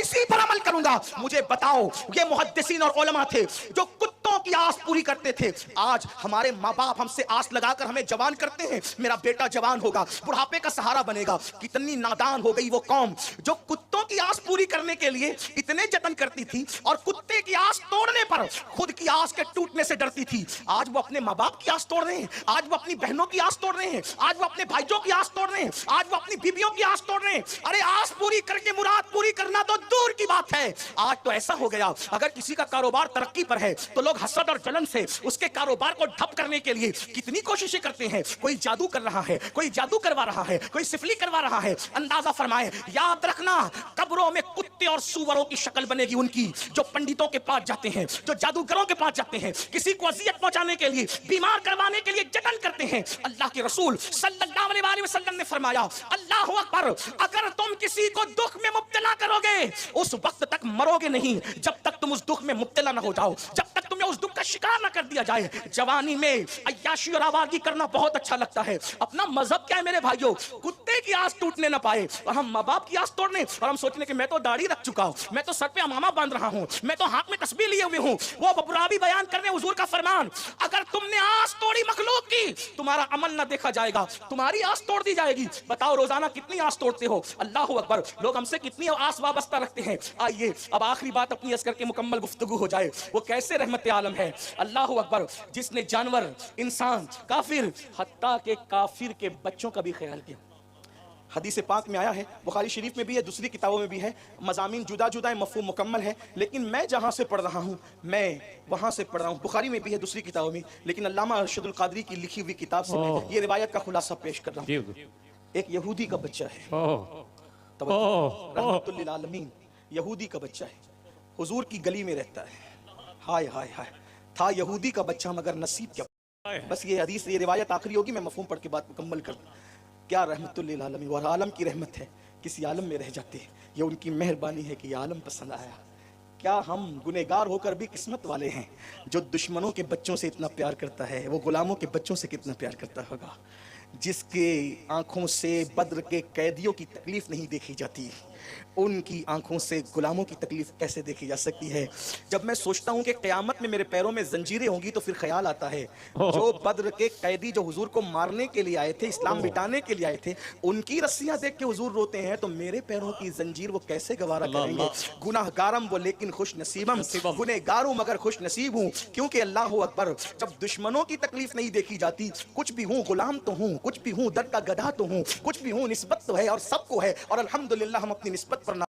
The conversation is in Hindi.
इसी पर अमल करूंगा। मुझे बताओ, ये मुहद्दिसीन और उलमा थे जो कुत्तों की आस पूरी करते थे। आज हमारे माँ बाप हमसे आस लगाकर हमें जवान करते हैं, मेरा बेटा जवान होगा, बुढ़ापे का सहारा बनेगा। कितनी नादान हो गई वो कौम जो कुत्तों की आस पूरी करने के लिए इतने जतन करती थी और कुत्ते की आस तोड़ने पर खुद की आस के टूटने से डरती थी। आज वो अपने माँ बाप की आस तोड़ रहे हैं, आज वो अपनी बहनों की आस तोड़ रहे हैं, आज वो अपने भाइयों की आस तोड़ रहे हैं, आज वो अपनी बीवियों की आस तोड़ रहे हैं। अरे आस पूरी करके मुराद पूरी करना तो दूर की बात है। आज तो ऐसा हो गया, अगर किसी का कारोबार तरक्की पर है तो लोग हसद और जलन से उसके कारोबार को ठप करने के लिए कितनी कोशिशें करते हैं। कोई जादू कर रहा है, कोई जादू करवा रहा है, कोई सिफली करवा रहा है। अंदाजा फरमाए, याद रखना कब्रों में कुत्ते और सूवरों की शक्ल बनेगी उनकी, जो पंडितों के पास जाते हैं, जो जादूगरों के पास जाते हैं, किसी को अजियत पहुंचाने के लिए, बीमार करवाने के लिए जतन करते हैं। अल्लाह के रसूल सल्लल्लाहु अलैहि वसल्लम ने फरमाया, अल्लाहु अकबर, अगर तुम किसी को दुख में मुब्तला करोगे उस वक्त तक मरोगे नहीं जब तक तुम उस दुख में मुब्तला ना हो जाओ, जब तक तुम्हें उस दुख का शिकार ना कर दिया जाए। जवानी में अय्याशी और आवागी करना बहुत अच्छा लगता है, अपना मजहब क्या है मेरे भाइयों? कुत्ते की आस टूटने ना पाए और हम माँ बाप की आस तोड़ने, और हम सोचने कि मैं तो दाढ़ी रख चुका हूं, मैं तो सर पे अमामा बांध रहा हूं, मैं तो हाथ में तस्बीह लिए हुए हूं। वो बबरावी बयान करने हुजूर का फरमान, अगर तुमने आस तोड़ी मखलूक की तुम्हारा अमल ना देखा जाएगा, तुम्हारी आस तोड़ दी जाएगी। बताओ रोजाना कितनी आस तोड़ते हो? अल्लाह अकबर, लोग हमसे कितनी आस वाबस्ता रखते हैं। आइए अब आखिरी बात अपनी अर्ज करके मुकम्मल गुफ्तगू हो जाए। वो कैसे रहमत आलम है, अल्लाह अकबर, जिसने जानवर, इंसान, काफिर, हत्ता के काफिर के बच्चों का भी ख्याल किया। हदीस पाक में आया है, बुखारी शरीफ में भी है, दूसरी किताबों में भी है, मज़ामीन जुदा जुदा है, मफ़हूम मुकम्मल है, लेकिन मैं जहाँ से पढ़ रहा हूँ मैं वहाँ से पढ़ रहा हूँ। बुखारी में भी है, दूसरी किताबों में, लेकिन अल्लामा अरशदुल क़ादरी की लिखी हुई किताब से मैं ये रिवायत का खुलासा पेश कर रहा हूँ। एक यहूदी का बच्चा है, रहमतुल लिल आलमीन, यहूदी का बच्चा है, हुजूर की गली में रहता है। हाय हाय हाय, था यहूदी का बच्चा मगर नसीब क्या। बस ये हदीस, ये रिवायत आखिरी होगी, मैं मफ़हूम पढ़ के बात मुकम्मल कर दूँ। क्या रहमतुल लिल आलमीन, और आलम की रहमत है, किसी आलम में रह जाते हैं, ये उनकी मेहरबानी है कि ये आलम पसंद आया। क्या हम गुनहगार होकर भी किस्मत वाले हैं? जो दुश्मनों के बच्चों से इतना प्यार करता है वो गुलामों के बच्चों से कितना प्यार करता होगा। जिसके आंखों से बद्र के कैदियों की तकलीफ नहीं देखी जाती, उनकी आंखों से गुलामों की तकलीफ कैसे देखी जा सकती है? जब मैं सोचता हूँ कि क़यामत में मेरे पैरों में जंजीरें होंगी तो फिर ख्याल आता है, जो बद्र के कैदी जो हुजूर को मारने के लिए आए थे, इस्लाम मिटाने के लिए आए थे, उनकी रस्सियां देख के हुजूर रोते हैं, तो मेरे पैरों की जंजीर वो कैसे गवारा करेंगे? गुनाहगारम वो लेकिन खुश नसीबम, गुनहगारों मगर खुश नसीब हूँ, क्योंकि अल्लाह अकबर, जब दुश्मनों की तकलीफ नहीं देखी जाती, कुछ भी हूँ गुलाम तो हूँ, कुछ भी हूँ दर का गधा तो हूँ, कुछ भी हूँ निस्बत तो है और सबको है, और अल्हम्दुलिल्लाह हम अपनी निस्बत पर